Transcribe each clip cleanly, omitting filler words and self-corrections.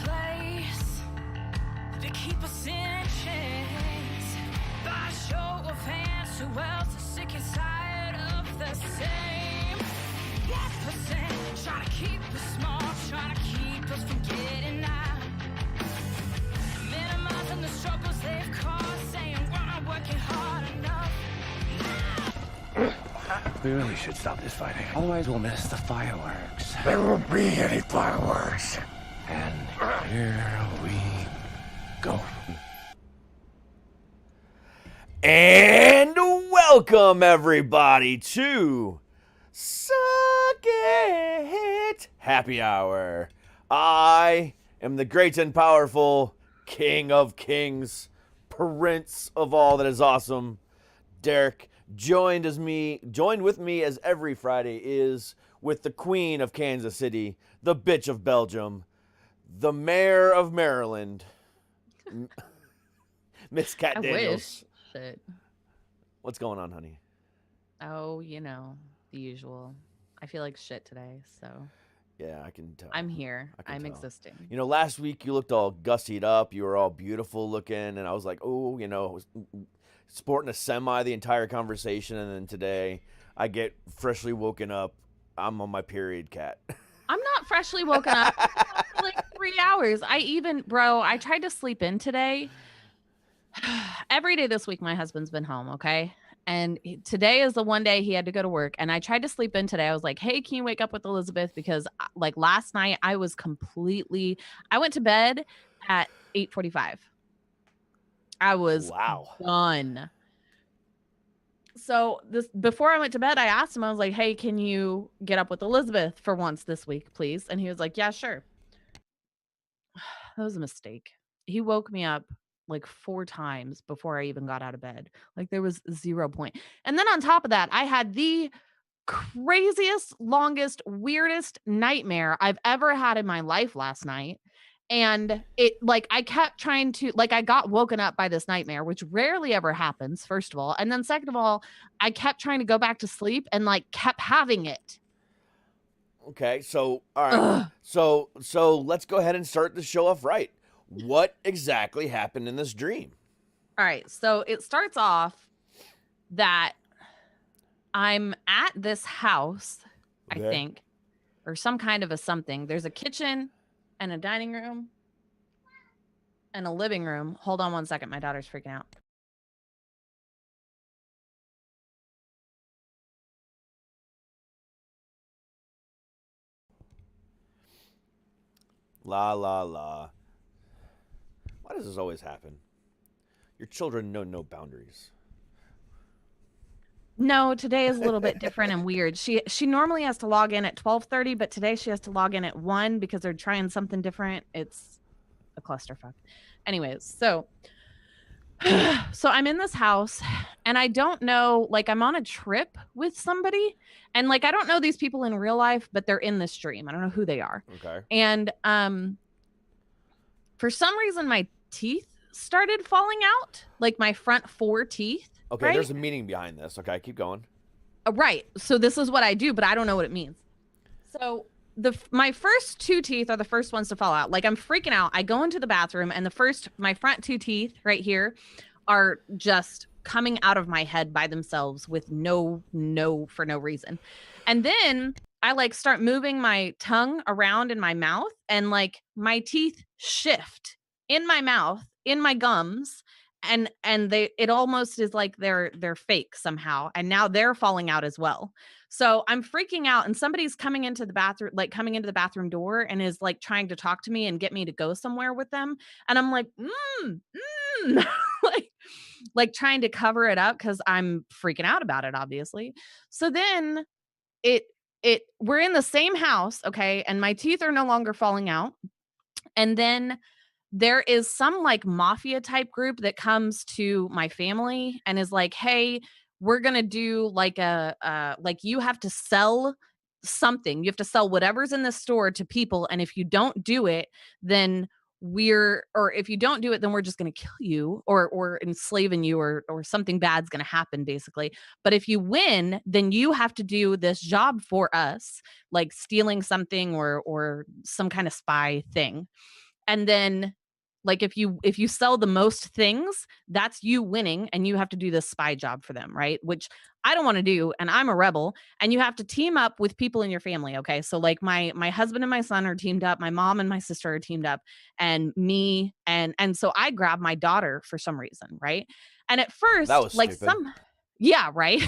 place to keep us in chains. By a show of hands, who else is sick and tired of the same 1%? Trying to keep us small, trying to keep us from getting out. Minimizing the struggles they've caused, saying we're not working hard enough. We really should stop this fighting. Otherwise, we'll miss the fireworks. There won't be any fireworks. And here we go. And welcome, everybody, to Suck It Happy Hour. I am the great and powerful King of Kings, Prince of all that is awesome, Derek. Joined with me as every Friday is with the Queen of Kansas City, the bitch of Belgium, the Mayor of Maryland, Miss Kat Daniels. Wish. Shit. What's going on, honey? Oh, you know, the usual. I feel like shit today, so Yeah, I can tell. I'm here. I'm tell. existing. You know, last week you looked all gussied up. You were all beautiful looking, and I was like, oh, you know, sporting a semi the entire conversation, and then today I get freshly woken up. I'm on my period, Kat. I'm not freshly woken up. I've been up for like 3 hours. I tried to sleep in today. Every day this week, my husband's been home, okay? And today is the one day he had to go to work. And I tried to sleep in today. I was like, hey, can you wake up with Elizabeth? Because like last night, I went to bed at 8:45. I was done. So before I went to bed, I asked him, I was like, hey, can you get up with Elizabeth for once this week, please? And he was like, yeah, sure. That was a mistake. He woke me up like 4 times before I even got out of bed. Like there was 0 point. And then on top of that, I had the craziest, longest, weirdest nightmare I've ever had in my life last night. And it like I kept trying to like I got woken up by this nightmare, which rarely ever happens, first of all. And then second of all, I kept trying to go back to sleep and like kept having it. Okay, so all right. So let's go ahead and start the show off right. What exactly happened in this dream? All right. So it starts off that I'm at this house, Okay. I think, or some kind of a something. There's a kitchen and a dining room and a living room. Hold on one second. My daughter's freaking out. La la la. Why does this always happen? Your children know no boundaries. No, today is a little bit different and weird. She normally has to log in at 12:30, but today she has to log in at 1 because they're trying something different. It's a clusterfuck. Anyways, so I'm in this house and I don't know, like I'm on a trip with somebody and like I don't know these people in real life, but they're in this dream. I don't know who they are. Okay. And for some reason my teeth started falling out, like my front 4 teeth. Okay, right? There's a meaning behind this. Okay, keep going. Right. So this is what I do, but I don't know what it means. So my first 2 teeth are the first ones to fall out. Like I'm freaking out. I go into the bathroom and my front 2 teeth right here are just coming out of my head by themselves with no reason. And then I like start moving my tongue around in my mouth and like my teeth shift in my mouth, in my gums. And it almost is like they're fake somehow. And now they're falling out as well. So I'm freaking out and somebody's coming into the bathroom door and is like trying to talk to me and get me to go somewhere with them. And I'm like, like trying to cover it up because I'm freaking out about it, obviously. So then we're in the same house, okay, and my teeth are no longer falling out. And then there is some like mafia type group that comes to my family and is like, hey, we're going to do like like you have to sell something. You have to sell whatever's in the store to people. And if you don't do it, then if you don't do it, then we're just going to kill you or enslaving you or something bad's going to happen basically. But if you win, then you have to do this job for us, like stealing something or some kind of spy thing. and then like if you sell the most things, that's you winning, and you have to do this spy job for them, right? Which I don't want to do, and I'm a rebel, and you have to team up with people in your family, okay? So like my husband and my son are teamed up, my mom and my sister are teamed up, and me, and so I grabbed my daughter for some reason, right? And at first, That was like stupid. yeah, right.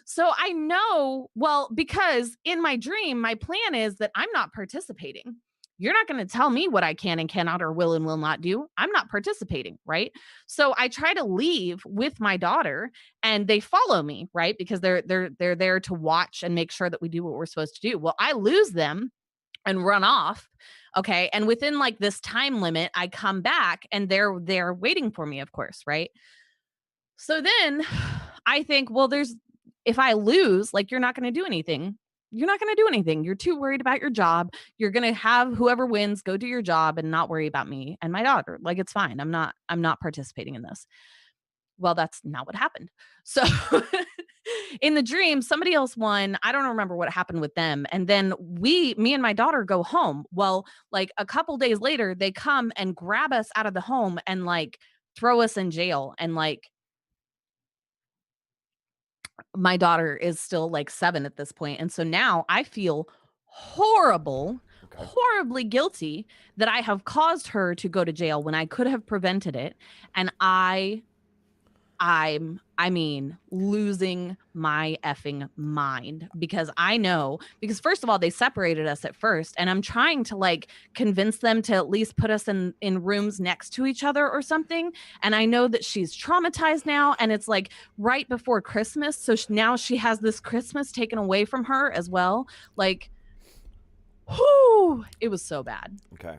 So I know, well, because in my dream, my plan is that I'm not participating. You're not going to tell me what I can and cannot or will and will not do. I'm not participating, right? So I try to leave with my daughter, and they follow me, right? Because they're there to watch and make sure that we do what we're supposed to do. Well, I lose them and run off. Okay? And within like this time limit, I come back and they're waiting for me, of course, right? So then I think, well, if I lose, like, you're not going to do anything. You're not going to do anything. You're too worried about your job. You're going to have whoever wins go do your job and not worry about me and my daughter. Like, it's fine. I'm not participating in this. Well, that's not what happened. So in the dream, somebody else won. I don't remember what happened with them. And then me and my daughter go home. Well, like a couple days later, they come and grab us out of the home and like throw us in jail. And like, my daughter is still like 7 at this point. And so now I feel horrible, Okay. horribly guilty that I have caused her to go to jail when I could have prevented it. And I mean, losing my effing mind, because I know, because first of all, they separated us at first, and I'm trying to like convince them to at least put us in rooms next to each other or something. And I know that she's traumatized now, and it's like right before Christmas. So now she has this Christmas taken away from her as well. Like, whoo, it was so bad. Okay.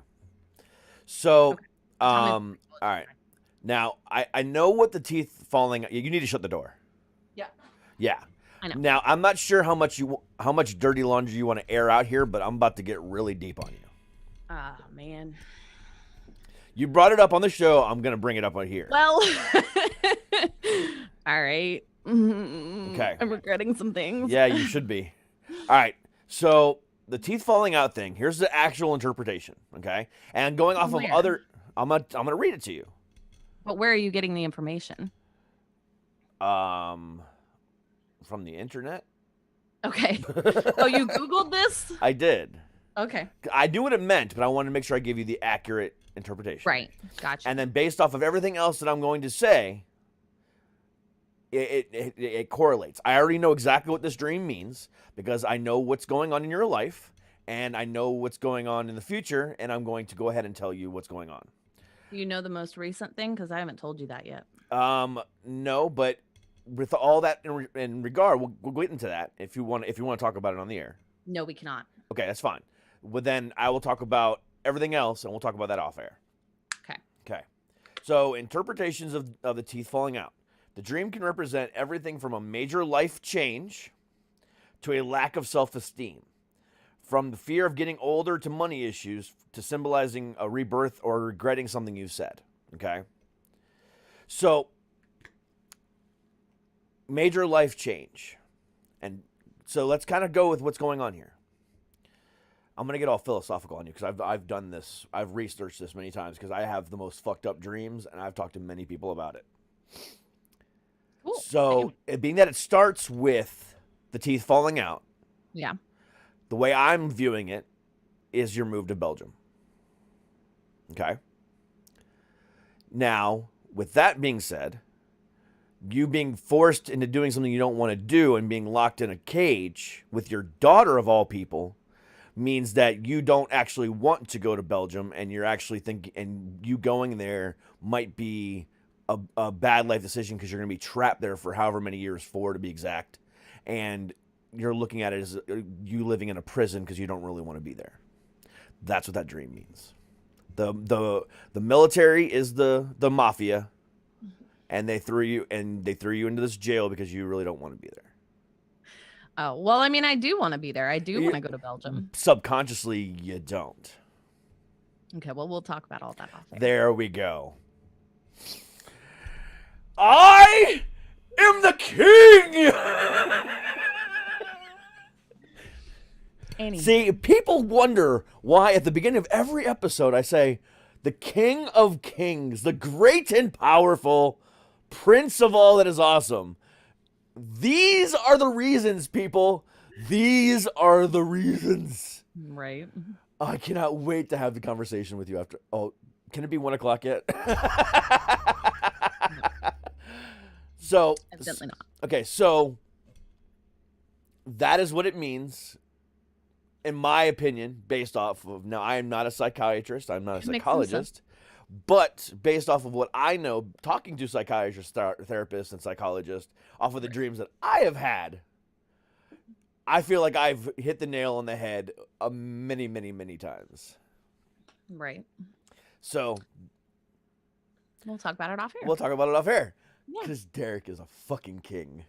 So, Tell all me- right. Now, I know what the teeth falling. You need to shut the door. Yeah. Yeah. I know. Now, I'm not sure how much dirty laundry you want to air out here, but I'm about to get really deep on you. Ah, man. You brought it up on the show. I'm gonna bring it up on here. Well, all right. Okay. I'm regretting some things. Yeah, you should be. All right. So the teeth falling out thing. Here's the actual interpretation. Okay. And going off of Where? other, I'm gonna read it to you. But where are you getting the information? From the internet. Okay. Oh, you Googled this? I did. Okay. I knew what it meant, but I wanted to make sure I give you the accurate interpretation. Right. Gotcha. And then based off of everything else that I'm going to say, it correlates. I already know exactly what this dream means because I know what's going on in your life and I know what's going on in the future, and I'm going to go ahead and tell you what's going on. You know the most recent thing? Because I haven't told you that yet. No, but with all that in regard, we'll get into that if you want to talk about it on the air. No, we cannot. Okay, that's fine. But then I will talk about everything else, and we'll talk about that off air. Okay. Okay. So interpretations of the teeth falling out. The dream can represent everything from a major life change to a lack of self-esteem. From the fear of getting older to money issues to symbolizing a rebirth or regretting something you said. Okay? So, major life change. And so let's kind of go with what's going on here. I'm going to get all philosophical on you because I've done this. I've researched this many times because I have the most fucked up dreams and I've talked to many people about it. Cool. So, it being that it starts with the teeth falling out, Yeah. the way I'm viewing it is your move to Belgium. Okay? Now, with that being said, you being forced into doing something you don't want to do and being locked in a cage with your daughter of all people means that you don't actually want to go to Belgium, and you're actually thinking, and you going there might be a bad life decision because you're going to be trapped there for however many years, 4 to be exact, and you're looking at it as you living in a prison because you don't really want to be there. That's what that dream means. The military is the mafia, and they threw you into this jail because you really don't want to be there. Oh, well, I mean, I do want to be there. I do want to go to Belgium. Subconsciously, you don't. Okay, well, we'll talk about all that off air. There we go. I am the king. tiny. See, people wonder why at the beginning of every episode I say, the King of Kings, the great and powerful Prince of all that is awesome. These are the reasons, people. These are the reasons. Right. I cannot wait to have the conversation with you after. Oh, can it be 1 o'clock yet? So, Evidently not. okay, so that is what it means, in my opinion, based off of. Now, I am not a psychiatrist. I'm not a It makes some psychologist. But based off of what I know, talking to psychiatrists, therapists, and psychologists, off of the dreams that I have had, I feel like I've hit the nail on the head many, many, many times. Right. So We'll talk about it off here. we'll talk about it off air. Yeah. Because Derek is a fucking king.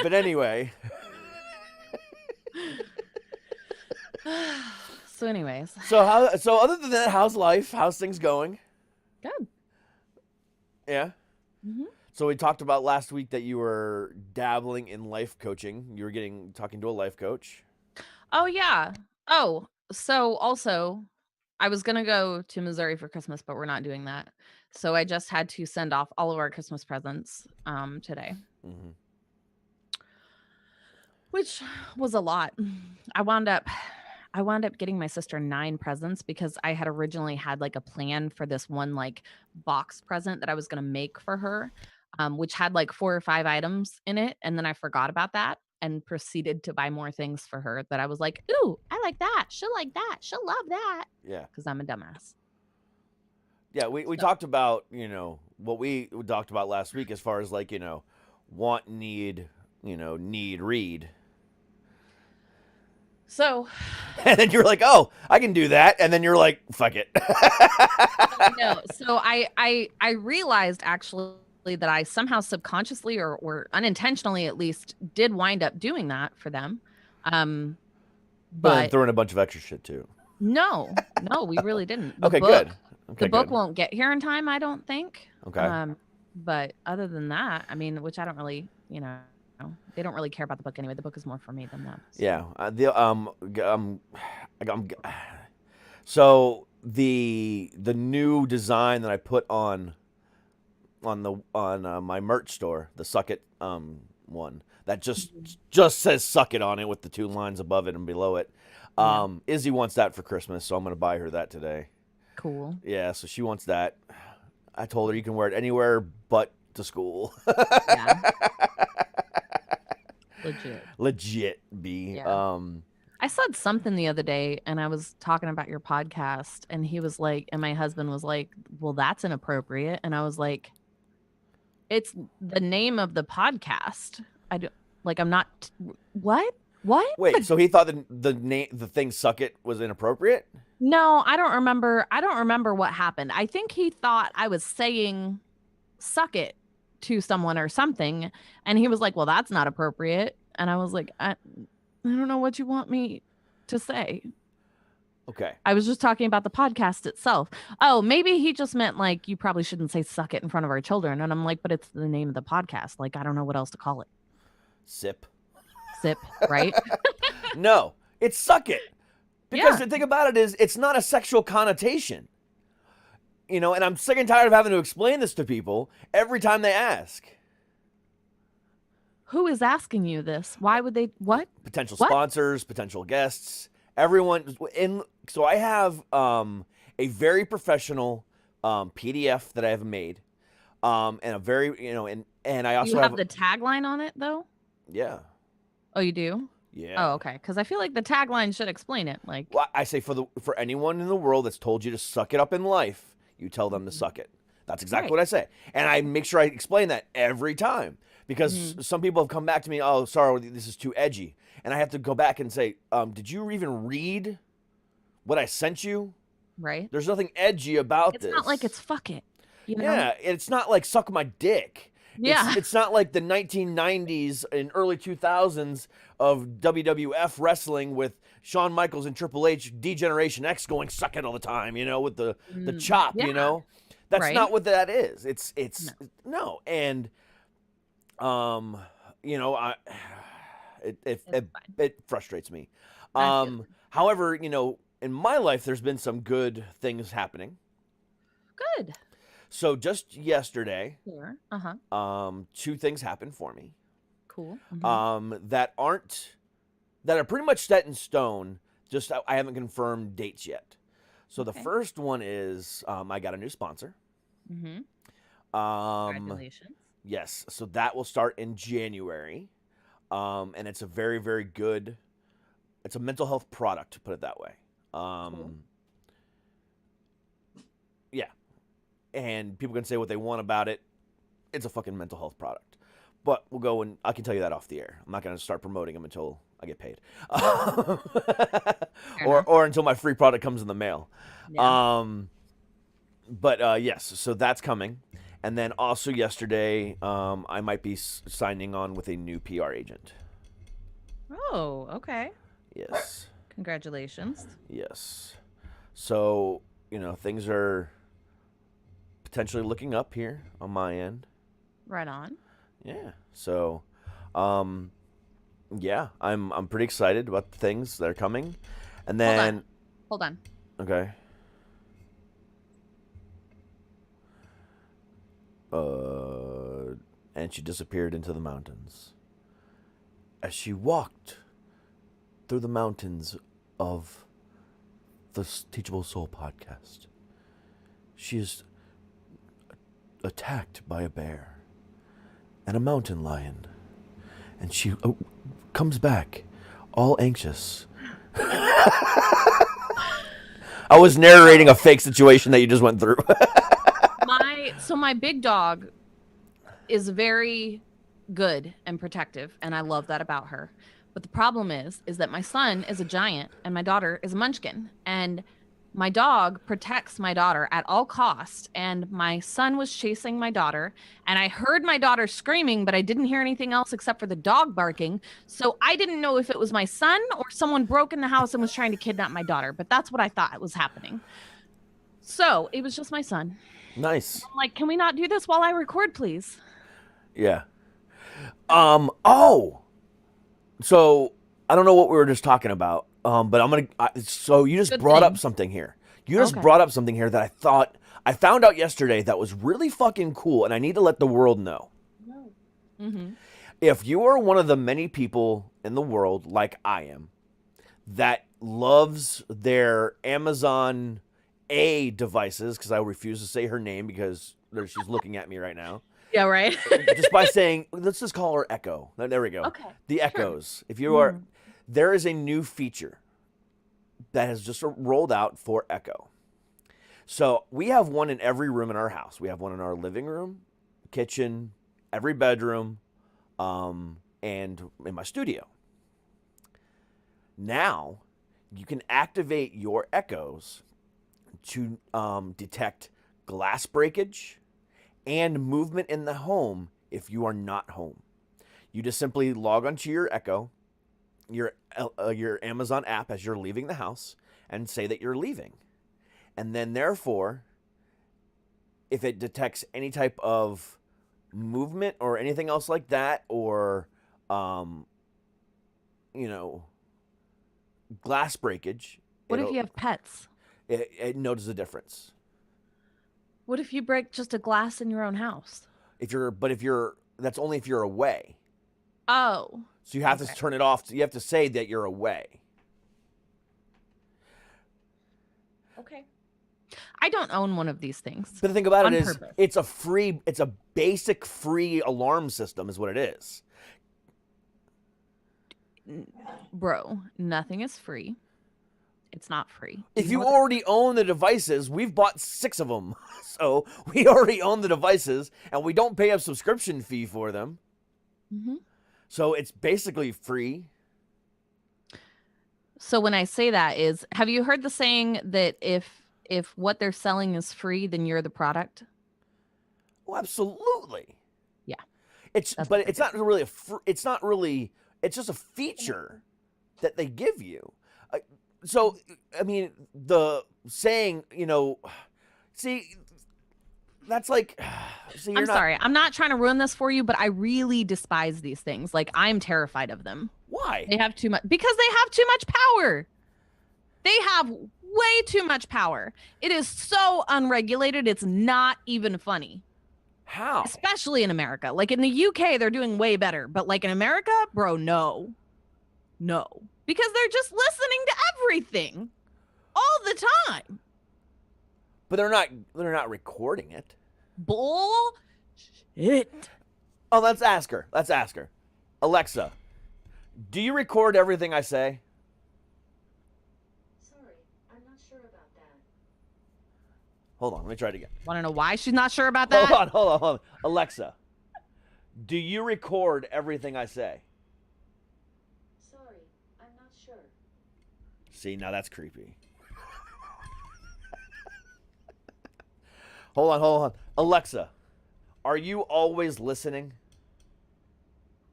But anyway. So anyways, So other than that, how's life? How's things going? good. Yeah. Mhm. So we talked about last week that you were dabbling in life coaching. You were talking to a life coach. Oh yeah. Oh, so also I was gonna go to Missouri for Christmas, but we're not doing that. So I just had to send off all of our Christmas presents today, Mm-hmm. which was a lot. I wound up getting my sister 9 presents because I had originally had like a plan for this one like box present that I was gonna make for her, which had like 4 or 5 items in it, and then I forgot about that and proceeded to buy more things for her that I was like, ooh, I like that. She'll like that. She'll love that. Yeah. Because I'm a dumbass. Yeah, we talked about, what we talked about last week as far as like, want, need, need, read. So And then you're like, oh, I can do that. And then you're like, fuck it. no. So I realized actually that I somehow subconsciously or unintentionally at least did wind up doing that for them. But then But throw in a bunch of extra shit too. no, we really didn't. The Okay, book, good. Okay, The book good. won't get here in time, I don't think. Okay. But other than that, I mean, which I don't really, they don't really care about the book anyway. The book is more for me than them. So. Yeah. So the new design that I put on my merch store, the Suck It one that just says "Suck It" on it with the 2 lines above it and below it. Izzy wants that for Christmas, so I'm gonna buy her that today. Cool. Yeah, so she wants that. I told her you can wear it anywhere but to school. Yeah. Legit, B. Yeah. I said something the other day and I was talking about your podcast and he was like, and my husband was like, well, that's inappropriate. And I was like, it's the name of the podcast. I'm not, what? Wait, so he thought the thing "Suck It" was inappropriate? No, I don't remember what happened. I think he thought I was saying suck it to someone or something. And he was like, well, that's not appropriate. And I was like, I don't know what you want me to say. Okay. I was just talking about the podcast itself. Oh, maybe he just meant like, you probably shouldn't say suck it in front of our children. And I'm like, but it's the name of the podcast. Like, I don't know what else to call it. Sip, right? No, it's "Suck It." Because Yeah. the thing about it is, it's not a sexual connotation. And I'm sick and tired of having to explain this to people every time they ask. Who is asking you this? Why would they? What? Potential What? sponsors, potential guests, everyone. So I have a very professional PDF that I have made, and a very and I also You have the tagline on it though? yeah. Oh, you do? Yeah. Oh, okay. Because I feel like the tagline should explain it. Like, Well, I say for anyone in the world that's told you to suck it up in life, you tell them to suck it. That's exactly Right. what I say, and I make sure I explain that every time because some people have come back to me. Oh, sorry, this is too edgy, and I have to go back and say, did you even read what I sent you? right? There's nothing edgy about It's this. not like it's fuck it. You know? Yeah, it's not like suck my dick. Yeah. It's not like the 1990s and early 2000s of WWF wrestling with Shawn Michaels and Triple H, D-Generation X going suck it all the time, with the chop, yeah. That's Right. not what that is. It's no. And It It's fine. it frustrates me. I feel you. However, in my life, there's been some good things happening. Good. So just yesterday, Sure. Uh-huh. two things happened for me. Cool. Mhm. That are pretty much set in stone. Just I haven't confirmed dates yet. So the Okay. first one is I got a new sponsor. Mhm. Um, Congratulations. yes, so that will start in January. And it's a very, very good. It's a mental health product, to put it that way. Cool. Yeah, and people can say what they want about it. It's a fucking mental health product. But we'll go and I can tell you that off the air. I'm not going to start promoting them until I get paid, enough. or until my free product comes in the mail. Yeah. But yes, so that's coming, and then also yesterday, I might be signing on with a new PR agent. Oh, okay. Yes, Congratulations. yes. So things are potentially looking up here on my end. Right on. Yeah. So, yeah, I'm pretty excited about the things that are coming, and then Hold on. okay. And she disappeared into the mountains. As she walked through the mountains of the Teachable Soul podcast, she is attacked by a bear and a mountain lion, and she comes back all anxious. I was narrating a fake situation that you just went through. My big dog is very good and protective, and I love that about her. But the problem is that my son is a giant and my daughter is a munchkin, and my dog protects my daughter at all costs. And my son was chasing my daughter, and I heard my daughter screaming, but I didn't hear anything else except for the dog barking. So I didn't know if it was my son or someone broke in the house and was trying to kidnap my daughter, but that's what I thought was happening. So it was just my son. Nice. I'm like, can we not do this while I record, please? Yeah. Oh. So I don't know what we were just talking about. But I'm gonna. So you just Good brought up thing. something here. You just Okay. brought up something here that I found out yesterday that was really fucking cool, and I need to let the world know. Mm-hmm. If you are one of the many people in the world, like I am, that loves their Amazon A devices, because I refuse to say her name because she's looking at me right now. Yeah, right. Just by saying, let's just call her Echo. There we go. Okay, The Echoes. If you are, Mhm. there is a new feature that has just rolled out for Echo. So we have one in every room in our house. We have one in our living room, kitchen, every bedroom, and in my studio. Now, you can activate your Echoes to detect glass breakage and movement in the home if you are not home. You just simply log onto your Echo, your Amazon app as you're leaving the house, and say that you're leaving. And then therefore, if it detects any type of movement or anything else like that, or glass breakage, What if you have pets? it notices the difference. What if you break just a glass in your own house? That's only if you're away. Oh, So you have Okay. to turn it off. You have to say that you're away. okay. I don't own one of these things. But the thing about On it is, purpose. it's a basic free alarm system, is what it is. Bro, nothing is free. It's not free. If know you what already own the devices, we've bought 6 of them. So we already own the devices, and we don't pay a subscription fee for them. Mhm. So it's basically free. So when I say that is, have you heard the saying that if what they're selling is free, then you're the product? Oh, absolutely. Yeah. It's That's but what it's not really it's not really. It's just a feature that they give you. So I mean, the saying, see, that's like, I'm sorry. I'm not trying to ruin this for you, but I really despise these things. Like, I'm terrified of them. Why? They have too much because they have too much power. They have way too much power. It is so unregulated. It's not even funny. How? Especially in America. Like in the UK, they're doing way better. But like in America, bro, no. No. Because they're just listening to everything all the time. But they're not recording it. Bullshit. Oh, let's ask her. Alexa, do you record everything I say? Sorry, I'm not sure about that. Hold on, let me try it again. Want to know why she's not sure about that? Hold on. Alexa, do you record everything I say? Sorry, I'm not sure. See, now that's creepy. Hold on. Alexa, are you always listening?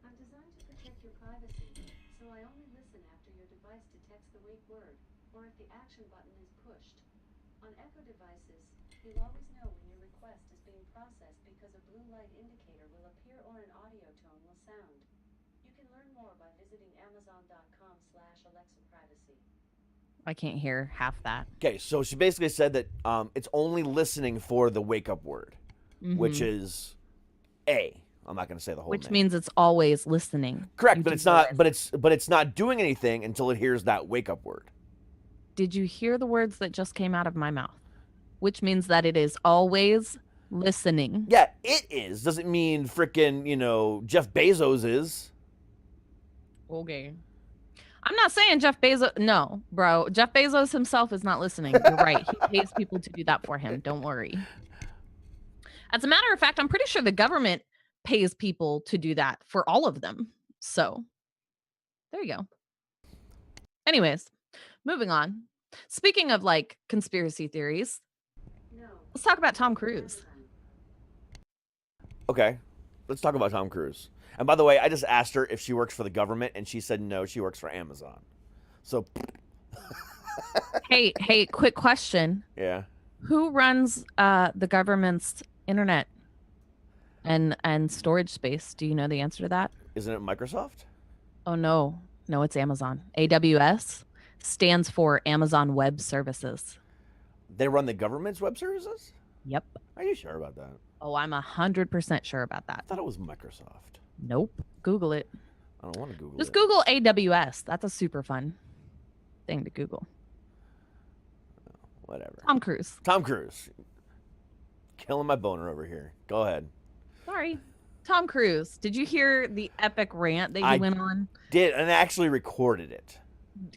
I'm designed to protect your privacy, so I only listen after your device detects the wake word, or if the action button is pushed. On Echo devices, you'll always know when your request is being processed because a blue light indicator will appear or an audio tone will sound. You can learn more by visiting amazon.com/AlexaPrivacy. I can't hear half that. Okay, so she basically said that it's only listening for the wake up word, which Mhm. is A. I'm not going to say the whole Which name. means it's always listening. Correct, You but do it's not. realize- But it's not doing anything until it hears that wake up word. Did you hear the words that just came out of my mouth? Which means that it is always listening. Yeah, it is. Doesn't mean freaking Jeff Bezos is. Okay. I'm not saying Jeff Bezos. No, bro. Jeff Bezos himself is not listening. You're right. He pays people to do that for him. Don't worry. As a matter of fact, I'm pretty sure the government pays people to do that for all of them. So there you go. Anyways, moving on. Speaking of like conspiracy theories, No. let's talk about Tom Cruise. Okay, let's talk about Tom Cruise. And by the way, I just asked her if she works for the government, and she said no, she works for Amazon. So, Hey, quick question. yeah. Who runs the government's internet and storage space? Do you know the answer to that? Isn't it Microsoft? Oh no, it's Amazon. AWS stands for Amazon Web Services. They run the government's web services? Yep. Are you sure about that? Oh, I'm 100% sure about I that. thought it was Microsoft. Nope. Google it. I don't want to Google Just it. Google AWS. That's a super fun thing to Google. Whatever. Tom Cruise. Tom Cruise. Killing my boner over here. Go ahead. Sorry. Tom Cruise. Did you hear the epic rant that you I- went on? Did, and I actually recorded it.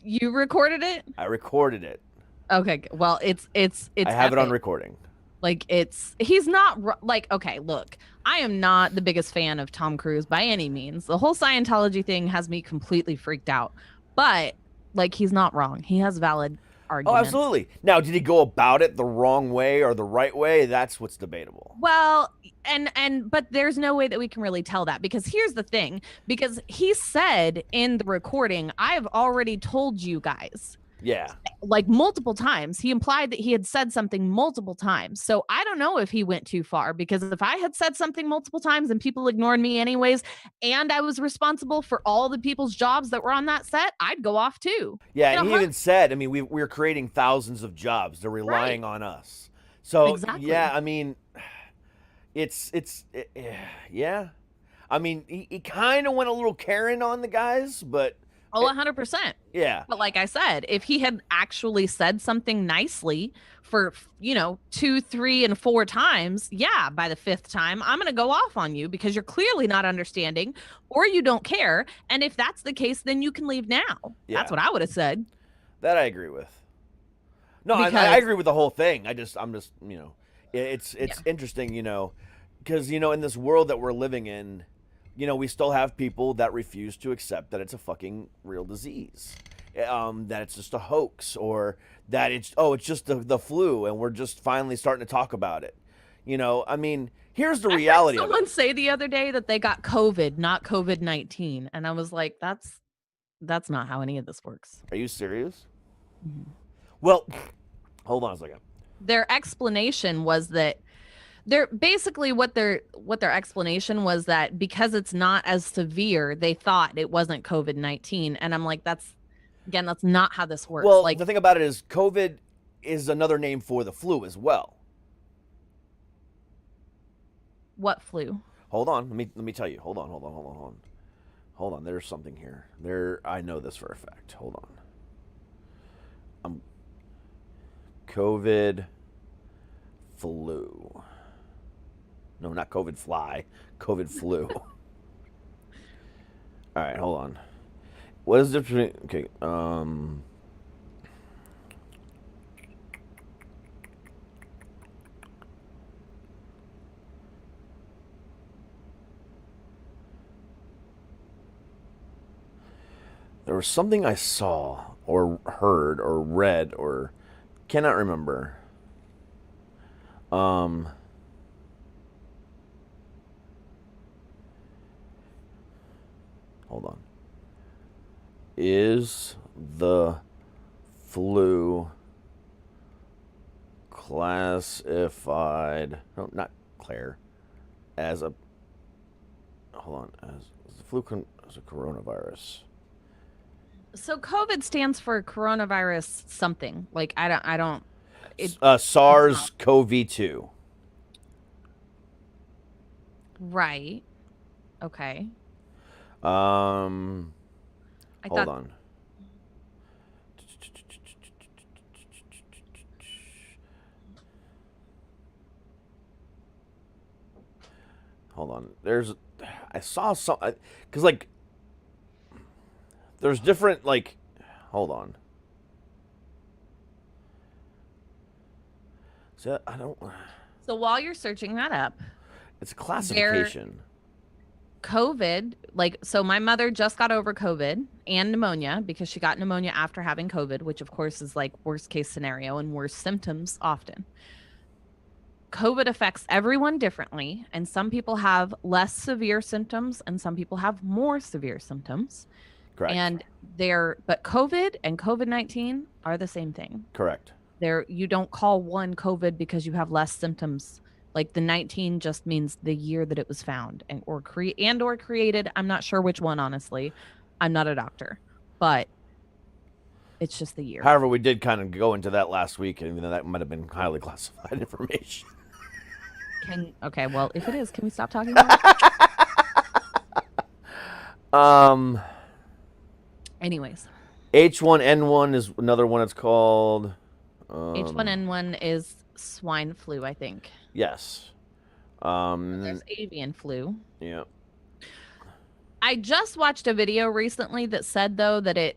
You recorded it? I recorded it. Okay. Well, it's I have it on epic. recording. Like he's not like, okay, look, I am not the biggest fan of Tom Cruise by any means. The whole Scientology thing has me completely freaked out. But like, he's not wrong. He has valid Oh, arguments. absolutely. Now, did he go about it the wrong way or the right way? That's what's debatable. Well, but there's no way that we can really tell that, because here's the thing, because he said in the recording, I've already told you guys. Yeah. Like multiple times. He implied that he had said something multiple times. So I don't know if he went too far, because if I had said something multiple times and people ignored me anyways, and I was responsible for all the people's jobs that were on that set, I'd go off too. Yeah, You and know, he even said, I mean, we're creating thousands of jobs. They're relying on us. So, Exactly. yeah, I mean, yeah. I mean, he kind of went a little Karen on the guys, but Oh, 100%. yeah. But like I said, if he had actually said something nicely for, 2, 3, and 4 times, yeah, by the 5th time, I'm going to go off on you because you're clearly not understanding or you don't care. And if that's the case, then you can leave now. Yeah. That's what I would have said. That I agree with. No, I Because- agree with the whole thing. I'm just, it's interesting, because, in this world that we're living in, we still have people that refuse to accept that it's a fucking real disease, that it's just a hoax, or that it's just the flu, and we're just finally starting to talk about it. I mean, here's the I heard reality of someone it. say the other day that they got COVID, not COVID-19. And I was like, that's not how any of this works. Are you serious? Mhm. Well, hold on a second. Their explanation was that they're basically what their explanation was that because it's not as severe, they thought it wasn't COVID-19. And I'm like, that's not how this works. Well, like, the thing about it is COVID is another name for the flu as well. what flu? Hold on. Let me tell you. Hold on. There's something here. I know this for a fact. Hold on. COVID flu. No, not COVID fly. COVID flu. All right, hold on. What is the difference between... Okay, there was something I saw or heard or read or cannot remember. Hold on. Is the flu classified? No, not Claire. As a. Hold on. As the flu as a coronavirus. So COVID stands for coronavirus something. Like I don't. SARS-CoV-2. Right. Okay. Hold thought- on. Hold on. I saw some, because like, there's different like, hold on. So I don't. So while you're searching that up, It's a classification. COVID, so my mother just got over COVID and pneumonia because she got pneumonia after having COVID, which of course is like worst case scenario and worst symptoms often. COVID affects everyone differently, and some people have less severe symptoms and some people have more severe symptoms. Correct. But COVID and COVID-19 are the same thing. Correct. You don't call one COVID because you have less symptoms. Like the 19 just means the year that it was found or created. I'm not sure which one, honestly. I'm not a doctor, but it's just the year. However, we did kind of go into that last week, and that might have been highly classified information. Okay, well, if it is, can we stop talking about it? Anyways. H1N1 is another one it's called. H1N1 is swine flu, I think. Yes. There's avian flu. Yeah. I just watched a video recently that said though that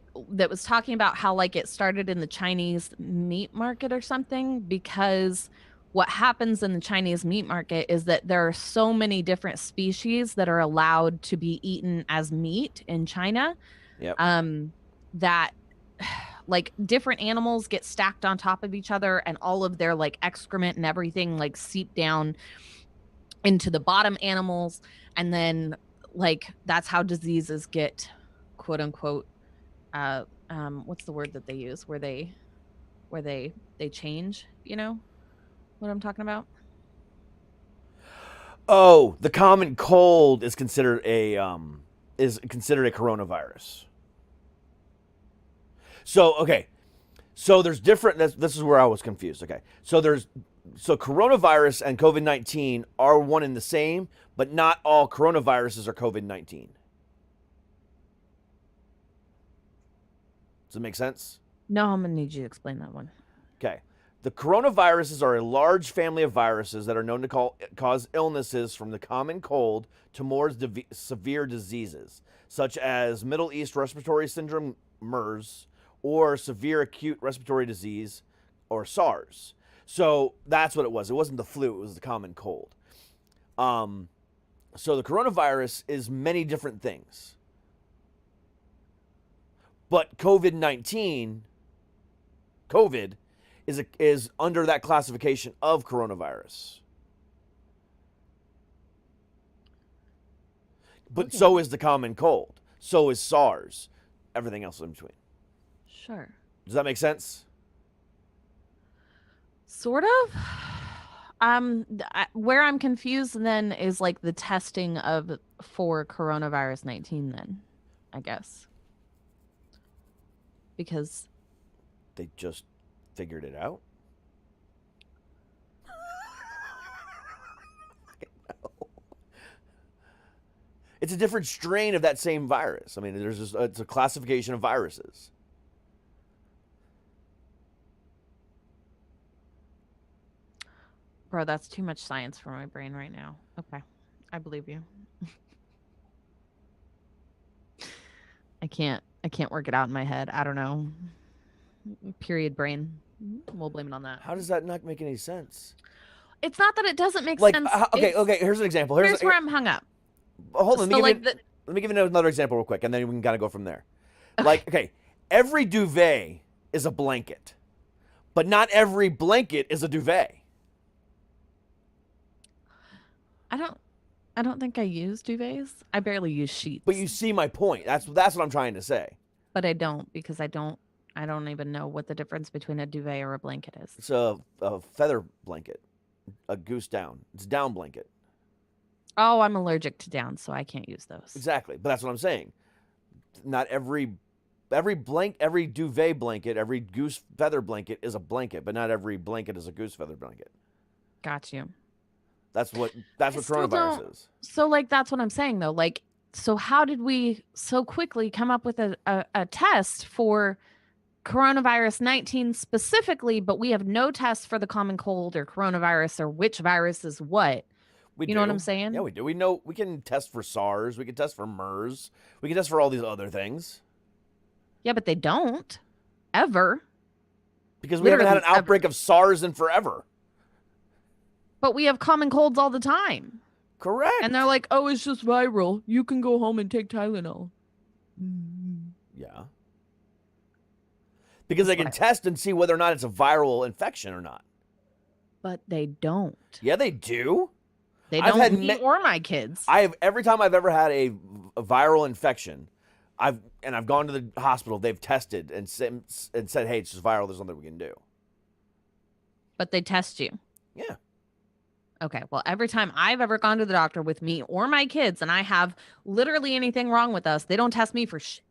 was talking about how like it started in the Chinese meat market or something, because what happens in the Chinese meat market is that there are so many different species that are allowed to be eaten as meat in China. Yep. That like different animals get stacked on top of each other and all of their like excrement and everything like seep down into the bottom animals, and then like that's how diseases get quote unquote what's the word that they use where they change, you know what I'm talking about? Oh, the common cold is considered a coronavirus. So, okay. So there's different, this is where I was confused. Okay. So coronavirus and COVID-19 are one and the same, but not all coronaviruses are COVID-19. Does it make sense? No, I'm going to need you to explain that one. Okay. The coronaviruses are a large family of viruses that are known to cause illnesses from the common cold to more severe diseases, such as Middle East Respiratory Syndrome, MERS, or severe acute respiratory disease, or SARS. So that's what it was. It wasn't the flu. It was the common cold. So the coronavirus is many different things. But COVID-19, COVID, is under that classification of coronavirus. But Okay. So is the common cold. So is SARS. Everything else in between. Sure. Does that make sense? Sort of. Where I'm confused then is like the testing of for coronavirus 19 then, I guess. Because They just figured it out. It's a different strain of that same virus. I mean, it's a classification of viruses. bro, that's too much science for my brain right now. Okay. I believe you. I can't work it out in my head. I don't know. Period brain. We'll blame it on that. How does that not make any sense? It's not that it doesn't make Like, sense. okay, It's- okay. Here's an example. Here's where I'm hung up. Hold on. So like Let me give you another example real quick, and then we can kind of go from there. Like, okay, every duvet is a blanket, but not every blanket is a duvet. I don't think I use duvets. I barely use sheets. But you see my point. That's what I'm trying to say. But I don't because I don't even know what the difference between a duvet or a blanket is. It's a feather blanket, a goose down. It's a down blanket. Oh, I'm allergic to down, so I can't use those. Exactly. But that's what I'm saying. Not every duvet blanket, every goose feather blanket is a blanket, but not every blanket is a goose feather blanket. Got you. That's what still coronavirus is. So like that's what I'm saying though. Like, so how did we so quickly come up with a test for coronavirus 19 specifically, but we have no test for the common cold or coronavirus or which virus is what? You know what I'm saying? Yeah, we do. We know we can test for SARS. We can test for MERS. We can test for all these other things. Yeah, but they don't ever. Because we haven't had an Literally outbreak of SARS in forever. But we have common colds all the time. Correct. And they're like, oh, it's just viral. You can go home and take Tylenol. Yeah. Because they can test and see whether or not it's a viral infection or not. But they don't. Yeah, they do. They I've don't had me or my kids. Every time I've ever had a viral infection, I've gone to the hospital. They've tested and said, hey, it's just viral. There's nothing we can do. But they test you. Yeah. Okay. Well, every time I've ever gone to the doctor with me or my kids and I have literally anything wrong with us, they don't test me for shit.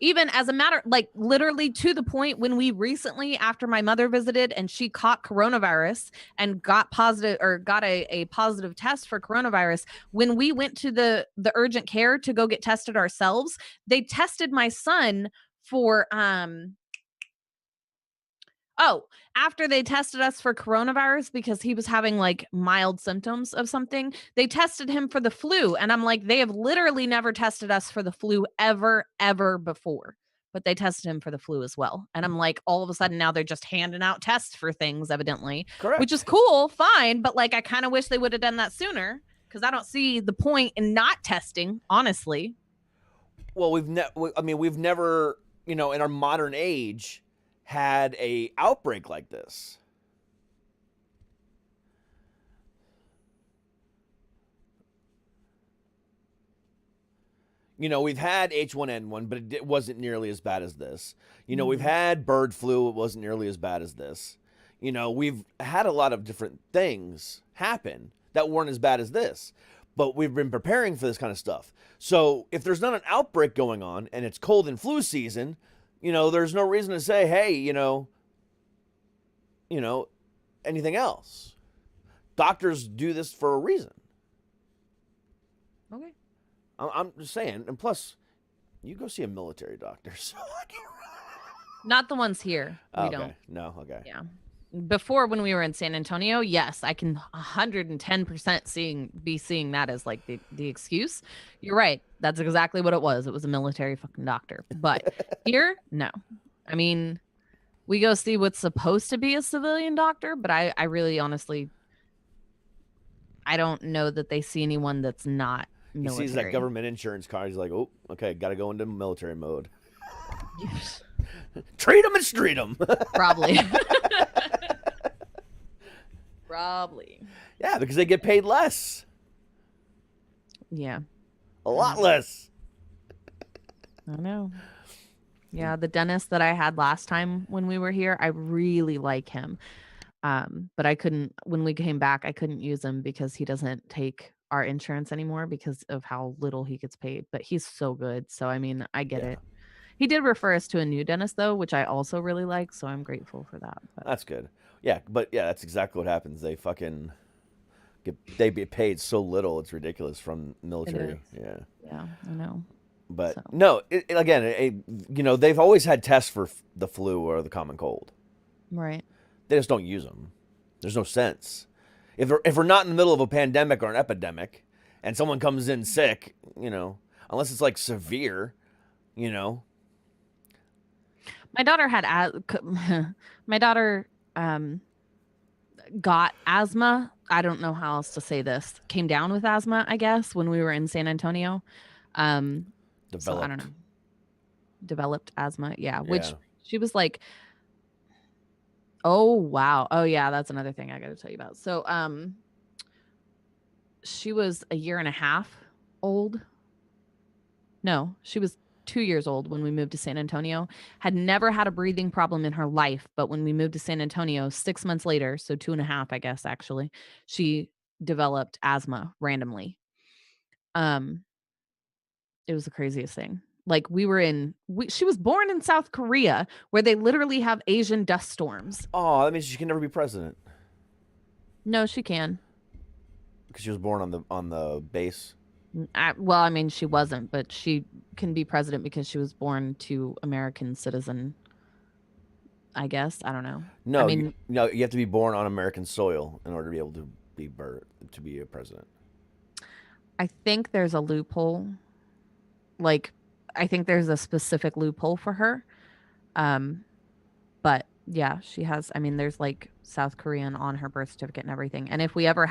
Even as a matter, like literally to the point when we recently, after my mother visited and she caught coronavirus and got positive or got a positive test for coronavirus, when we went to the urgent care to go get tested ourselves, they tested my son for, after they tested us for coronavirus because he was having like mild symptoms of something, they tested him for the flu. And I'm like, they have literally never tested us for the flu ever before. But they tested him for the flu as well. And I'm like, all of a sudden now they're just handing out tests for things, evidently. Correct. Which is cool, fine. But like, I kind of wish they would have done that sooner because I don't see the point in not testing, honestly. Well, we've never, in our modern age, had a outbreak like this. We've had H1N1, but it wasn't nearly as bad as this. We've had bird flu. It wasn't nearly as bad as this. We've had a lot of different things happen that weren't as bad as this, but we've been preparing for this kind of stuff. So if there's not an outbreak going on and it's cold and flu season, there's no reason to say, hey, anything else. Doctors do this for a reason. Okay. I'm just saying. And plus, you go see a military doctor. So Not the ones here. We okay. don't. No, okay. Yeah. Before, when we were in San Antonio, yes, I can 110% be seeing that as like the excuse. You're right. That's exactly what it was. It was a military fucking doctor. But here, no. I mean, we go see what's supposed to be a civilian doctor, but I really honestly, I don't know that they see anyone that's not military. He sees that government insurance card. He's like, oh, okay, got to go into military mode. Treat them and street them. Probably. Probably. Yeah, because they get paid less. Yeah. A lot less. I know. Yeah, the dentist that I had last time when we were here, I really like him. But I couldn't, when we came back, I couldn't use him because he doesn't take our insurance anymore because of how little he gets paid. But he's so good. So, I mean, I get Yeah. it. He did refer us to a new dentist, though, which I also really like. So I'm grateful for that. But That's good. Yeah, but yeah, that's exactly what happens. They fucking get paid so little, it's ridiculous from military. Yeah. yeah, I know. But So. no, you know, they've always had tests for the flu or the common cold. Right. They just don't use them. There's no sense. If we're not in the middle of a pandemic or an epidemic, and someone comes in sick, you know, unless it's like severe, you know. My daughter had my daughter got asthma. I don't know how else to say this. Came down with asthma, I guess, when we were in San Antonio. So I don't know. Developed asthma, yeah. Which Yeah. she was like, oh wow. Oh yeah, that's another thing I got to tell you about. So she was a year and a half old. No, she was 2 years old when we moved to San Antonio. Had never had a breathing problem in her life, but when we moved to San Antonio 6 months later, so 2.5, I guess actually, she developed asthma randomly. It was the craziest thing. Like she was born in South Korea, where they literally have Asian dust storms. Oh, that means she can never be president No, she can. because she was born on the base. Well, I mean, she wasn't, but she can be president because she was born to American citizen. I guess I don't know. No, I mean, you have to be born on American soil in order to be able to be a president. I think there's a loophole. Like, I think there's a specific loophole for her. But yeah, she has. I mean, there's like South Korean on her birth certificate and everything. And if we ever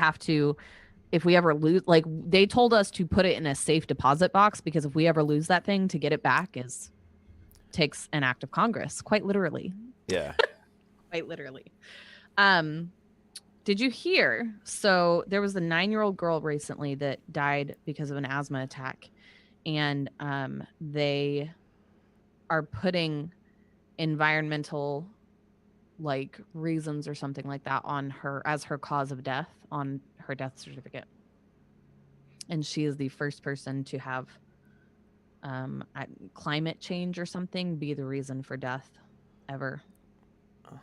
lose, like they told us to put it in a safe deposit box because if we ever lose that thing, to get it back takes an act of Congress, quite literally. Yeah. Quite literally. Did you hear? So there was a 9-year-old girl recently that died because of an asthma attack, and they are putting environmental like reasons or something like that on her as her cause of death on her death certificate. And she is the first person to have climate change or something be the reason for death ever.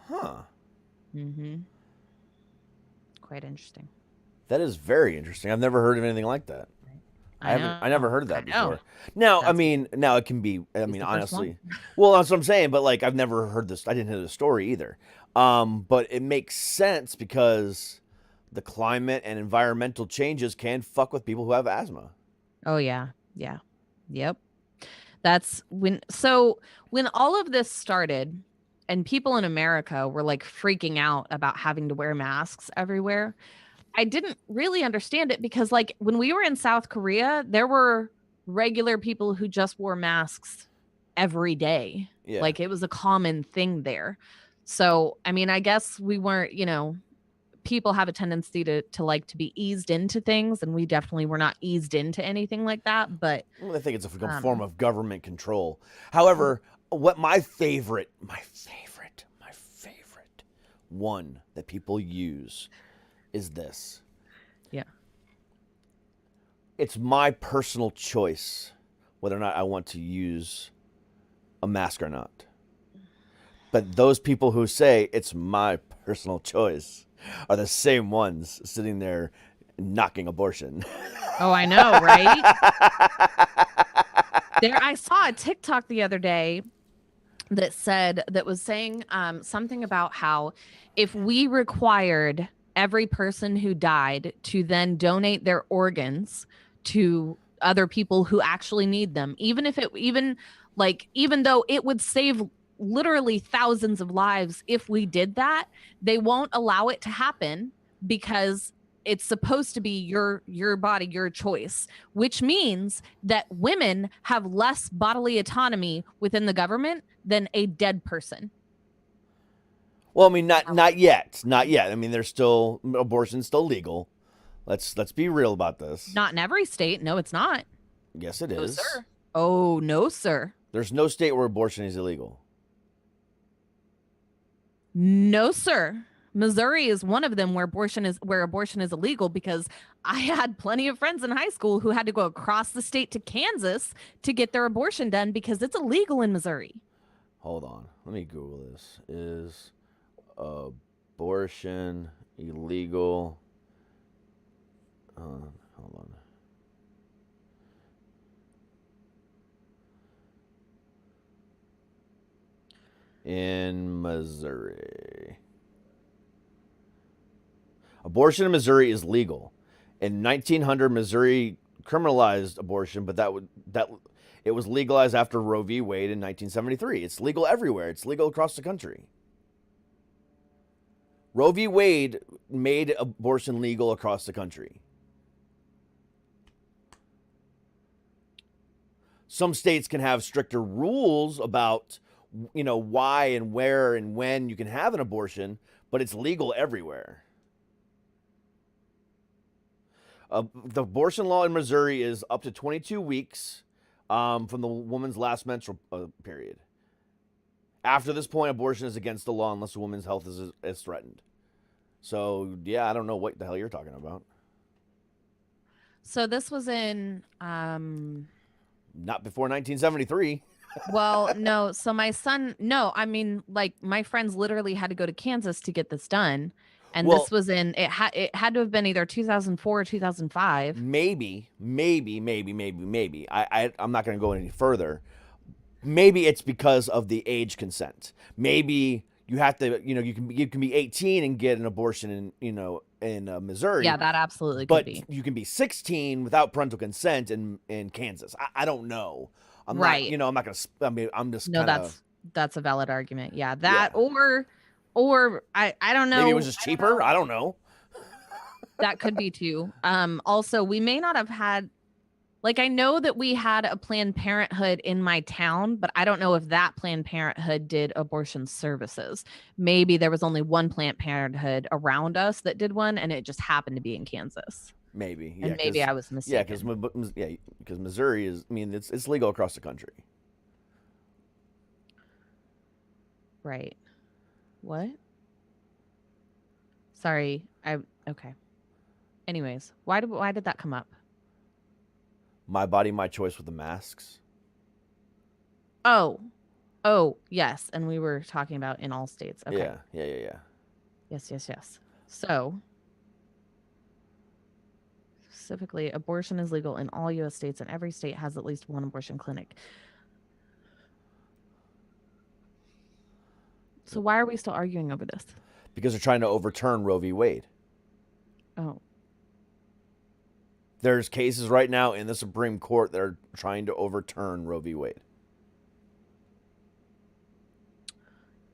Huh. Mm-hmm. Quite interesting. That is very interesting. I've never heard of anything like that. I never heard of that before. Now, I mean, now it can be. I mean, honestly, well, that's what I'm saying. But like, I've never heard this. I didn't hear the story either. But it makes sense because the climate and environmental changes can fuck with people who have asthma. Oh yeah, yeah, yep. That's when all of this started, and people in America were like freaking out about having to wear masks everywhere. I didn't really understand it because like when we were in South Korea, there were regular people who just wore masks every day. Yeah. Like it was a common thing there. So, I mean, I guess we weren't, people have a tendency to like to be eased into things, and we definitely were not eased into anything like that. But I think it's a form of government control. However, what my favorite one that people use is this. Yeah. It's my personal choice whether or not I want to use a mask or not. But those people who say it's my personal choice are the same ones sitting there knocking abortion. Oh, I know, right? I saw a TikTok the other day that was saying something about how if we required every person who died to then donate their organs to other people who actually need them, even though it would save literally thousands of lives if we did that, they won't allow it to happen because it's supposed to be your body, your choice, which means that women have less bodily autonomy within the government than a dead person. Well, I mean, not yet. I mean, abortion's still legal. Let's be real about this. Not in every state. No, it's not. Yes, it is. No, sir. Oh, no, sir. There's no state where abortion is illegal. No, sir. Missouri is one of them where abortion is illegal, because I had plenty of friends in high school who had to go across the state to Kansas to get their abortion done because it's illegal in Missouri. Hold on. Let me Google this. Is abortion illegal? Hold on. In Missouri. Abortion in Missouri is legal. In 1900, Missouri criminalized abortion, but it was legalized after Roe v. Wade in 1973. It's legal everywhere. It's legal across the country. Roe v. Wade made abortion legal across the country. Some states can have stricter rules about, why and where and when you can have an abortion, but it's legal everywhere. The abortion law in Missouri is up to 22 weeks from the woman's last menstrual period. After this point, abortion is against the law unless a woman's health is threatened. So, yeah, I don't know what the hell you're talking about. So this was in not before 1973. Well, no. So my friends literally had to go to Kansas to get this done. And this was it had to have been either 2004 or 2005. Maybe. I'm not going to go any further. Maybe it's because of the age consent. Maybe you have to, you can be 18 and get an abortion in Missouri. Yeah, that absolutely could be. But you can be 16 without parental consent in Kansas. I don't know. I'm right. not, I'm not going to, I'm just that's a valid argument. Yeah. Or I don't know. Maybe it was just cheaper. I don't know. That could be too. Also, we may not have had, I know that we had a Planned Parenthood in my town, but I don't know if that Planned Parenthood did abortion services. Maybe there was only one Planned Parenthood around us that did one, and it just happened to be in Kansas. Maybe. And maybe I was mistaken. Because Missouri is, it's legal across the country. Right. What? Sorry. Okay. Anyways, why did that come up? My body, my choice with the masks. Oh, yes. And we were talking about in all states. Okay. Yeah. Yes. So, specifically, abortion is legal in all U.S. states, and every state has at least one abortion clinic. So why are we still arguing over this? Because they're trying to overturn Roe v. Wade. Oh. There's cases right now in the Supreme Court that are trying to overturn Roe v. Wade.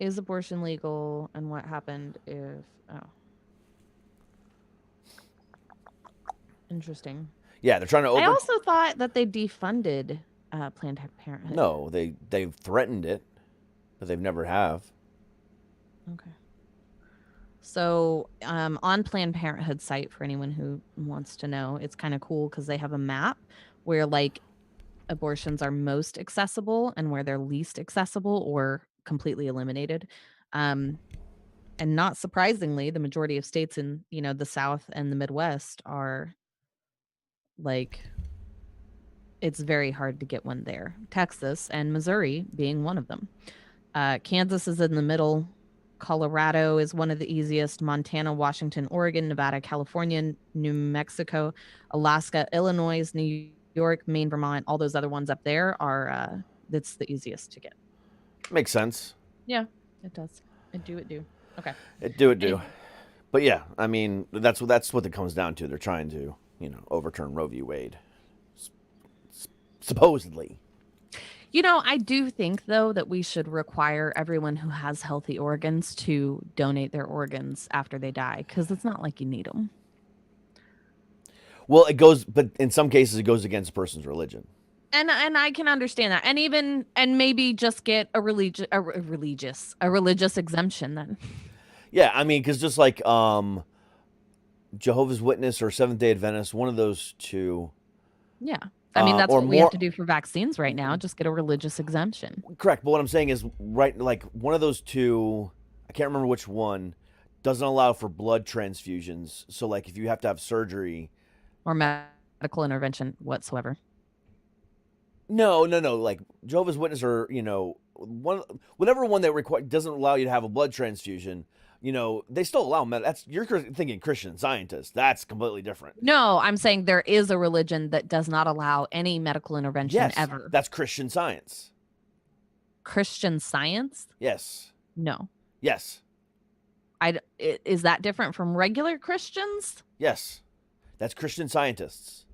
Is abortion legal, and what happened if... Oh. Interesting. Yeah, they're trying to I also thought that they defunded Planned Parenthood. No, they've threatened it, but they've never have. Okay. So on Planned Parenthood site, for anyone who wants to know, it's kind of cool because they have a map where abortions are most accessible and where they're least accessible or completely eliminated. And not surprisingly, the majority of states in the South and the Midwest are it's very hard to get one there. Texas and Missouri being one of them. Kansas is in the middle. Colorado is one of the easiest. Montana, Washington, Oregon, Nevada, California, New Mexico, Alaska, Illinois, New York, Maine, Vermont, all those other ones up there are that's the easiest to get. Makes sense. Yeah, it does. It do. Okay. It do. But yeah, that's what it comes down to. They're trying to, overturn Roe v. Wade. Supposedly. I do think, though, that we should require everyone who has healthy organs to donate their organs after they die, because it's not like you need them. Well, but in some cases, it goes against a person's religion. And I can understand that. And maybe just get a religious exemption then. Yeah, because just like Jehovah's Witness or Seventh-day Adventist, one of those two. Yeah. That's what we have to do for vaccines right now. Just get a religious exemption. Correct. But what I'm saying is, one of those two, I can't remember which one, doesn't allow for blood transfusions. So like if you have to have surgery, Or medical intervention whatsoever. no. Like Jehovah's Witness or whatever one that doesn't allow you to have a blood transfusion. They still allow that's you're thinking Christian Scientist. That's completely different. No, I'm saying there is a religion that does not allow any medical intervention Yes, ever. that's Christian Science. Christian Science? Yes. No. Yes. Is that different from regular Christians? Yes. That's Christian Scientists.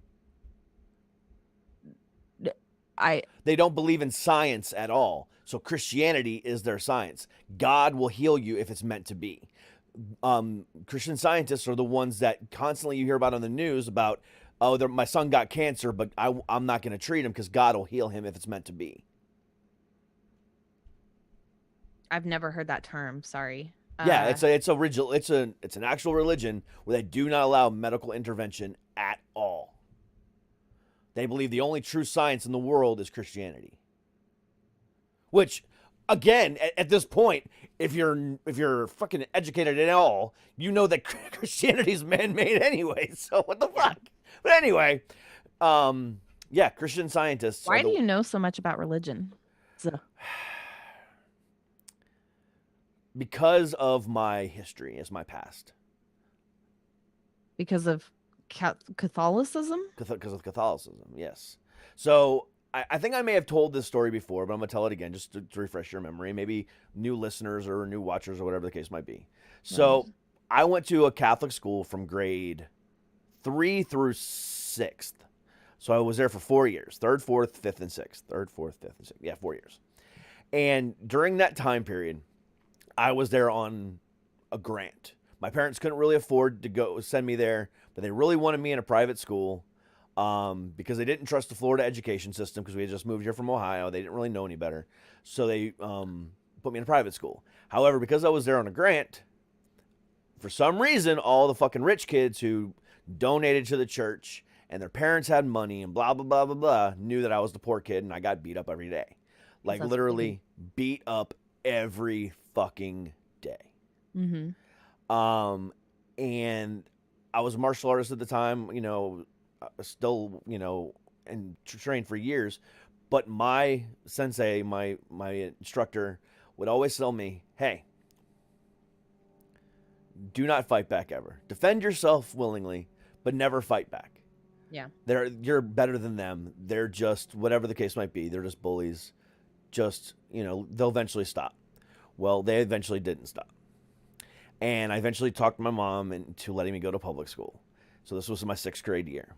They don't believe in science at all. So Christianity is their science. God will heal you if it's meant to be. Christian Scientists are the ones that constantly you hear about on the news about, my son got cancer, but I'm not going to treat him because God will heal him if it's meant to be. I've never heard that term. Sorry. Yeah, it's an actual religion where they do not allow medical intervention at all. They believe the only true science in the world is Christianity. Which, again, at this point, if you're fucking educated at all, you know that Christianity is man-made anyway. So what the fuck? But anyway, yeah, Christian Scientists. Why do you know so much about religion? Because of my history, as my past. Because of Catholicism? Because of Catholicism, yes. So I think I may have told this story before, but I'm going to tell it again just to refresh your memory. Maybe new listeners or new watchers or whatever the case might be. So Right. I went to a Catholic school from grade 3 through 6th. So I was there for 4 years, 3rd, 4th, 5th, and 6th. 3rd, 4th, 5th, and 6th. Yeah, 4 years. And during that time period, I was there on a grant. My parents couldn't really afford to go send me there, but they really wanted me in a private school because they didn't trust the Florida education system because we had just moved here from Ohio. They didn't really know any better. So they put me in a private school. However, because I was there on a grant, for some reason, all the fucking rich kids who donated to the church and their parents had money and blah, blah, blah, blah, blah, knew that I was the poor kid and I got beat up every day. Like That's literally beat up every fucking day. Mm-hmm. And I was a martial artist at the time, still, and trained for years. But my sensei, my instructor would always tell me, hey, do not fight back ever. Defend yourself willingly, but never fight back. Yeah. You're better than them. They're just, whatever the case might be, they're just bullies. Just, they'll eventually stop. Well, they eventually didn't stop. And I eventually talked my mom into letting me go to public school. So this was my 6th grade year.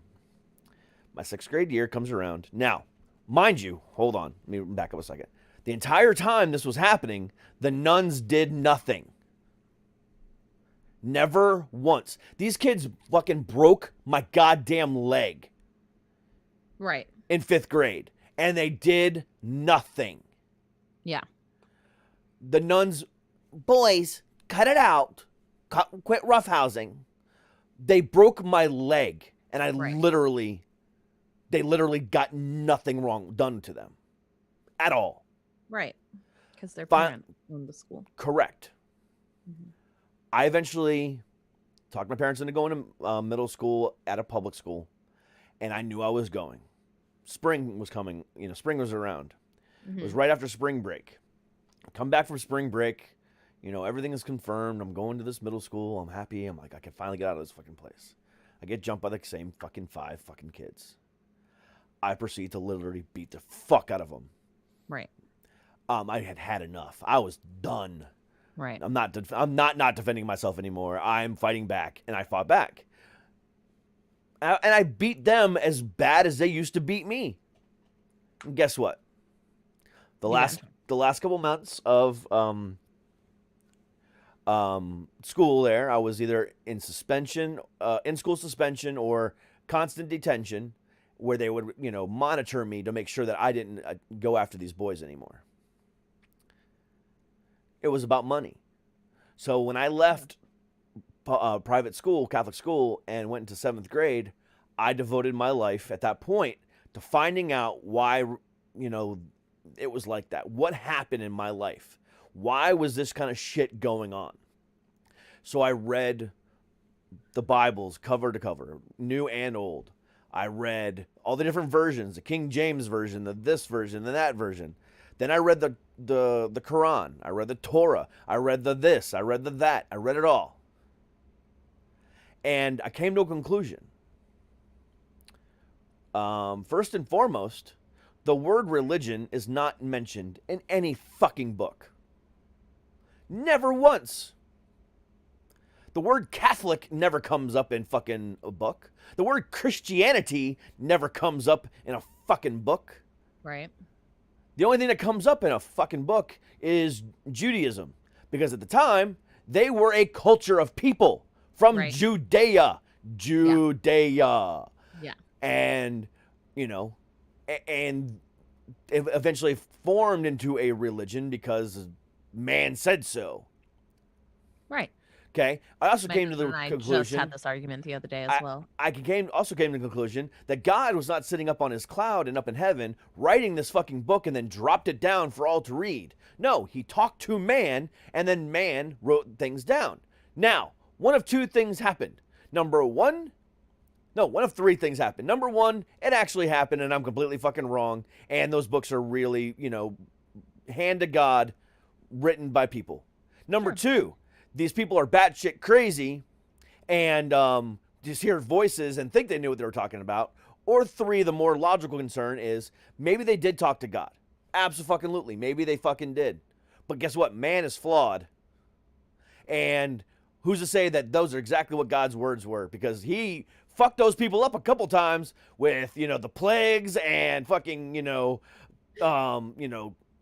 My 6th grade year comes around. Now, mind you, hold on. Let me back up a second. The entire time this was happening, the nuns did nothing. Never once. These kids fucking broke my goddamn leg Right. in 5th grade. And they did nothing. Yeah. The nuns, boys, cut it out. Quit roughhousing. They broke my leg. And I Right. they literally got nothing wrong done to them. At all. Right. Because their Fi- parents owned the school. Correct. Mhm. I eventually talked my parents into going to middle school at a public school. And I knew I was going. Spring was coming. Spring was around. It was right after spring break. I come back from spring break. Everything is confirmed. I'm going to this middle school. I'm happy. I'm like, I can finally get out of this fucking place. I get jumped by the same fucking 5 fucking kids. I proceed to literally beat the fuck out of them. Right. I had had enough. I was done. Right. I'm not defending myself anymore. I'm fighting back, and I fought back. And I beat them as bad as they used to beat me. And guess what? The last couple months of school there, I was either in suspension, in school suspension, or constant detention, where they would monitor me to make sure that I didn't go after these boys anymore. It was about money. So when I left private school, Catholic school, and went into 7th grade, I devoted my life at that point to finding out why, it was like that. What happened in my life? Why was this kind of shit going on? So I read the Bibles cover to cover, new and old. I read all the different versions, the King James version, the this version, the that version. Then I read the Quran. I read the Torah. I read the this. I read the that. I read it all. And I came to a conclusion. First and foremost, the word religion is not mentioned in any fucking book. Never once. The word Catholic never comes up in fucking a book. The word Christianity never comes up in a fucking book. Right. The only thing that comes up in a fucking book is Judaism. Because at the time, they were a culture of people from Right. Judea. Judea. Yeah. And, you know, and it eventually formed into a religion because man said so. Right. Okay. I also My came to the husband and I just conclusion. had this argument the other day as well. I also came to the conclusion that God was not sitting up on his cloud and up in heaven writing this fucking book and then dropped it down for all to read. No, he talked to man and then man wrote things down. Now, one of two things happened. One of three things happened. Number one, it actually happened and I'm completely fucking wrong. And those books are really, hand to God, written by people. Number two, these people are batshit crazy and just hear voices and think they knew what they were talking about. Or three, the more logical concern is maybe they did talk to God. Absolutely. Maybe they fucking did. But guess what? Man is flawed. And who's to say that those are exactly what God's words were? Because he fucked those people up a couple times with, the plagues and fucking,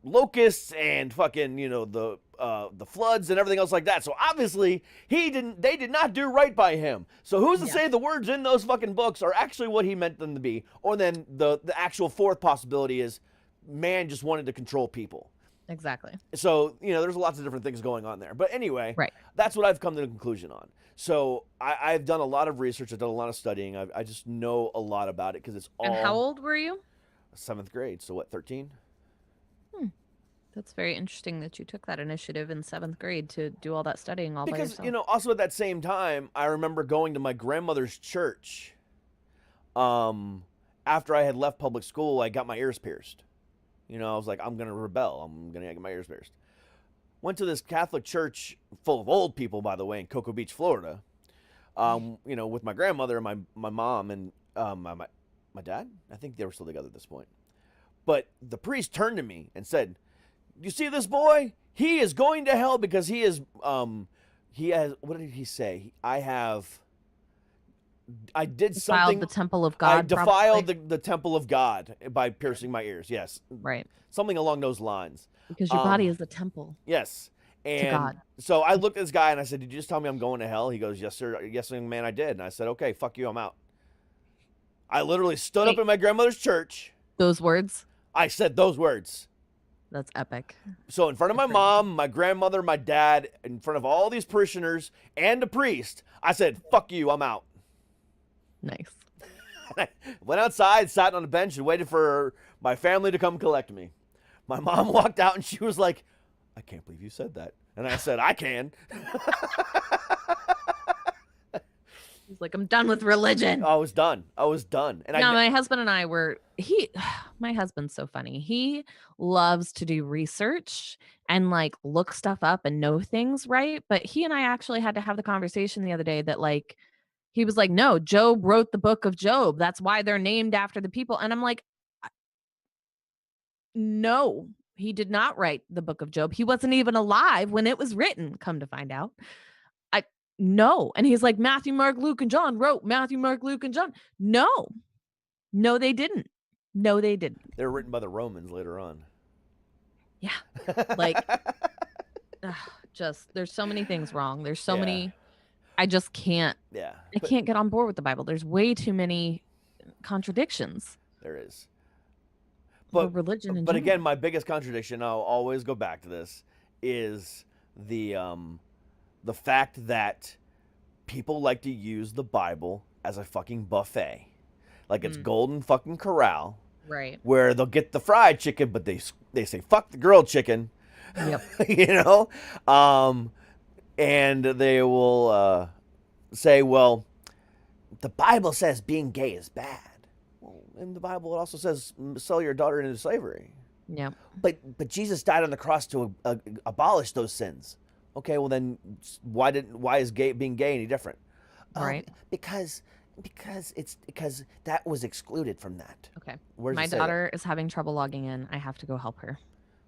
locusts and fucking, the floods and everything else like that. So obviously they did not do right by him. So who's to say the words in those fucking books are actually what he meant them to be? Or then the actual fourth possibility is man just wanted to control people. Exactly. So, there's lots of different things going on there. But anyway, Right. That's what I've come to the conclusion on. So I've done a lot of research. I've done a lot of studying. I just know a lot about it because it's all And how old were you? 7th grade. So what, 13? That's very interesting that you took that initiative in 7th grade to do all that studying all by Because, yourself. also at that same time, I remember going to my grandmother's church. After I had left public school, I got my ears pierced. I was like, I'm going to rebel. I'm going to get my ears pierced. Went to this Catholic church full of old people, by the way, in Cocoa Beach, Florida. With my grandmother, my mom, and my dad. I think they were still together at this point. But the priest turned to me and said, "You see this boy? He is going to hell because he has, what did he say? I did something. Defiled the temple of I God. defiled probably. the temple of God by piercing my ears. Yes. Right. Something along those lines. Because your body is a temple. Yes. And God. so I looked at this guy and I said, "Did you just tell me I'm going to hell?" He goes, "Yes, sir. Yes, young man, I did." And I said, "Okay, fuck you. I'm out." I literally stood up Wait. in my grandmother's church. Those words. I said those words. That's epic. So in front of my mom, my grandmother, my dad, in front of all these parishioners and a priest, I said, "Fuck you. I'm out." Nice. I went outside, sat on a bench, and waited for my family to come collect me. My mom walked out and she was like, "I can't believe you said that." And I said, "I can." He's like, I'm done with religion. I was done. And No, my husband and I were, my husband's so funny. He loves to do research and like look stuff up and know things, right? But he and I actually had to have the conversation the other day that like, he was like, no, Job wrote the book of Job. That's why they're named after the people. And I'm like, no, he did not write the book of Job. He wasn't even alive when it was written, come to find out. No. And he's like, Matthew, Mark, Luke, and John wrote Matthew, Mark, Luke, and John. No, they didn't. No, they didn't. They were written by the Romans later on. Yeah. Like, just, there's so many things wrong. There's so many, I just can't, Yeah. I can't get on board with the Bible. There's way too many contradictions. There is. But religion in But general. again, my biggest contradiction, I'll always go back to this, is the fact that people like to use the Bible as a fucking buffet. Like it's Golden fucking Corral. Right. Where they'll get the fried chicken, but they say, "Fuck the grilled chicken." Yep. and they will say, well, the Bible says being gay is bad. Well, in the Bible, it also says sell your daughter into slavery. Yeah. But Jesus died on the cross to abolish those sins. Okay, well then, why is being gay any different? Right. Because that was excluded from that. Okay. Where does My it say daughter is having trouble logging in. I have to go help her.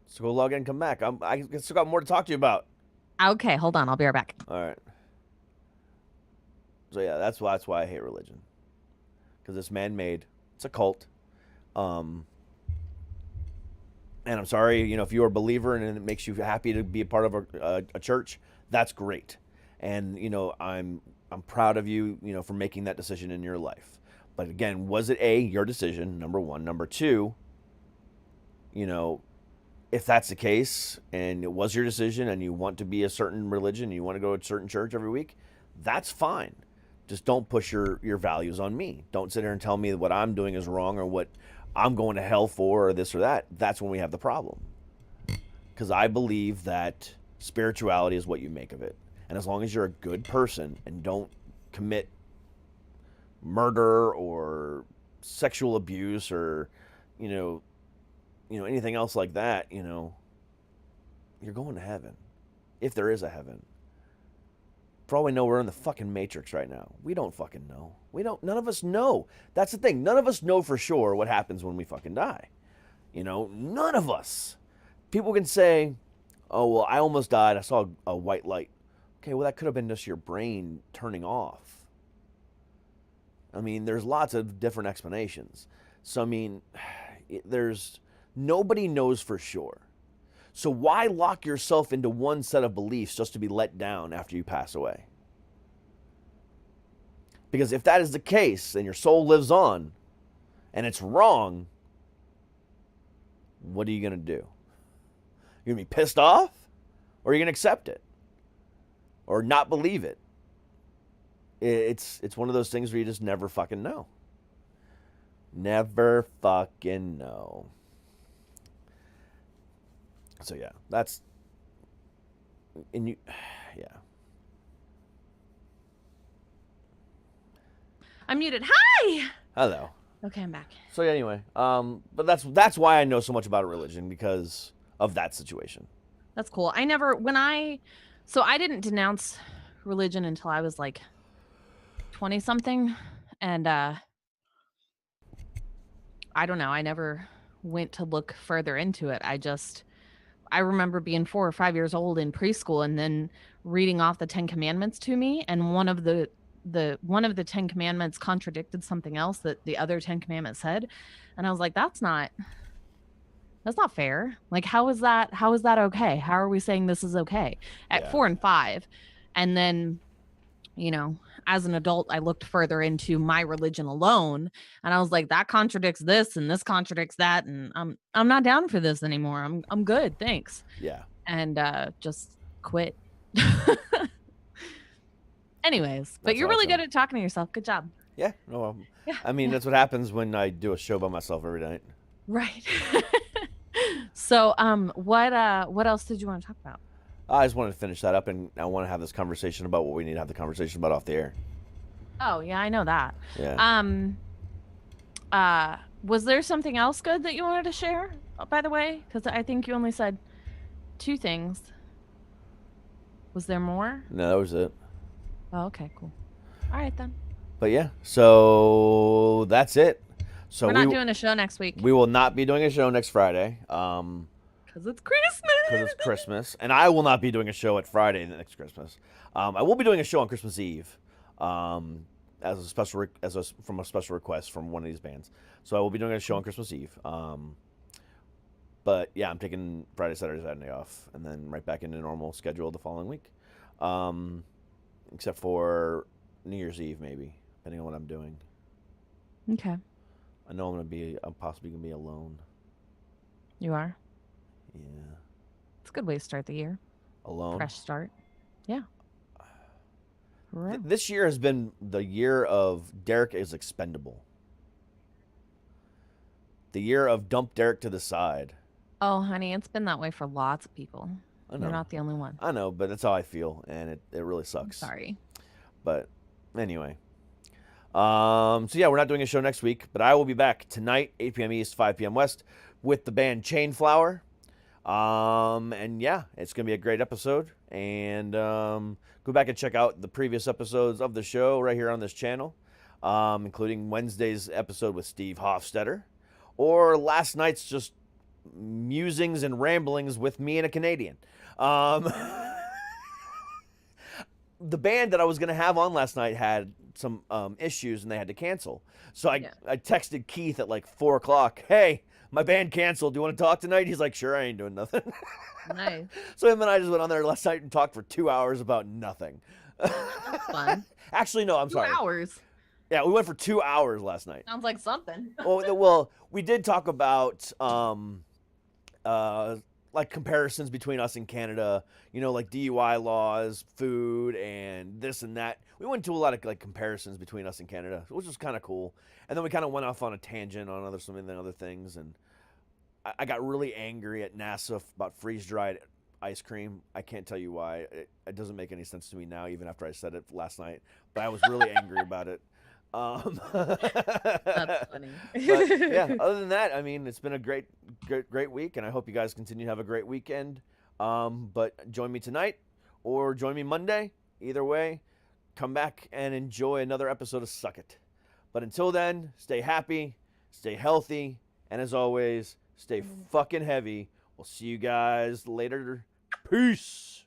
So go log in and come back. I still got more to talk to you about. Okay, hold on. I'll be right back. All right. So yeah, that's why I hate religion, because it's man-made. It's a cult. And I'm sorry, if you're a believer and it makes you happy to be a part of a church, that's great. And I'm proud of you, for making that decision in your life. But again, was it your decision? Number one. Number two, if that's the case and it was your decision and you want to be a certain religion, you want to go to a certain church every week, that's fine. Just don't push your values on me. Don't sit here and tell me that what I'm doing is wrong or what I'm going to hell for or this or that. That's when we have the problem. Because I believe that spirituality is what you make of it. And as long as you're a good person and don't commit murder or sexual abuse or, anything else like that, you're going to heaven. If there is a heaven. For all we know, we're in the fucking Matrix right now. We don't fucking know. None of us know. That's the thing. None of us know for sure what happens when we fucking die. None of us. People can say, oh, well, I almost died. I saw a white light. Okay, well, that could have been just your brain turning off. I mean, there's lots of different explanations. So, I mean, nobody knows for sure. So why lock yourself into one set of beliefs just to be let down after you pass away? Because if that is the case and your soul lives on and it's wrong, what are you going to do? You're going to be pissed off? Or are you going to accept it? Or not believe it? It's one of those things where you just never fucking know. Never fucking know. So yeah, that's, and yeah. I'm muted. Hi. Hello. Okay, I'm back. So yeah, anyway, but that's why I know so much about religion, because of that situation. That's cool. I didn't denounce religion until I was like 20 something. And, I don't know. I never went to look further into it. I remember being 4 or 5 years old in preschool and then reading off the 10 Commandments to me. And one of the 10 Commandments contradicted something else that the other 10 Commandments said. And I was like, that's not fair. Like, how is that okay? How are we saying this is okay at 4 and 5? And then, as an adult, I looked further into my religion alone, and I was like, that contradicts this and this contradicts that, and I'm not down for this anymore. I'm good, thanks. Yeah. And just quit. Anyways, but That's you're really awesome. good at talking to yourself. Good job. Yeah. No. Yeah. I mean, that's what happens when I do a show by myself every night. Right. So, what else did you want to talk about? I just wanted to finish that up, and I want to have this conversation about what we need to have the conversation about off the air. Oh, yeah, I know that. Yeah. Was there something else good that you wanted to share, by the way? Because I think you only said 2 things. Was there more? No, that was it. Oh, okay, cool. All right, then. But yeah, so that's it. So We're not doing a show next week. We will not be doing a show next Friday. Because it's Christmas. Because it's Christmas, and I will not be doing a show at Friday next Christmas. I will be doing a show on Christmas Eve, from a special request from one of these bands. So I will be doing a show on Christmas Eve. But yeah, I'm taking Friday, Saturday, Sunday off, and then right back into normal schedule the following week, except for New Year's Eve, maybe, depending on what I'm doing. Okay. I know I'm possibly gonna be alone. You are? Yeah. It's a good way to start the year. Alone. Fresh start. Yeah. This year has been the year of Derek is expendable. The year of dump Derek to the side. Oh, honey, it's been that way for lots of people. I know. You're not the only one. I know, but that's how I feel, and it really sucks. Sorry. But anyway. So yeah, we're not doing a show next week, but I will be back tonight, 8 p.m. East, 5 p.m. West, with the band Chainflower. And yeah, it's gonna be a great episode. And go back and check out the previous episodes of the show right here on this channel, including Wednesday's episode with Steve Hofstetter, or last night's just musings and ramblings with me and a Canadian. The band that I was going to have on last night had some issues and they had to cancel. So I texted Keith at like 4 o'clock, hey, my band canceled. Do you want to talk tonight? He's like, sure, I ain't doing nothing. Nice. So him and I just went on there last night and talked for 2 hours about nothing. That's fun. Actually, no, I'm 2 sorry. hours. Yeah, we went for 2 hours last night. Sounds like something. Well, we did talk about like comparisons between us and Canada, you know, like DUI laws, food, and this and that. We went to a lot of like comparisons between us and Canada, which was kind of cool. And then we kind of went off on a tangent on other things, and I got really angry at NASA about freeze-dried ice cream. I can't tell you why. It doesn't make any sense to me now, even after I said it last night. But I was really angry about it. That's funny. But yeah, other than that, I mean, it's been a great week, and I hope you guys continue to have a great weekend. But join me tonight or join me Monday. Either way, come back and enjoy another episode of Suck It. But until then, stay happy, stay healthy, and as always, stay fucking heavy. We'll see you guys later. Peace.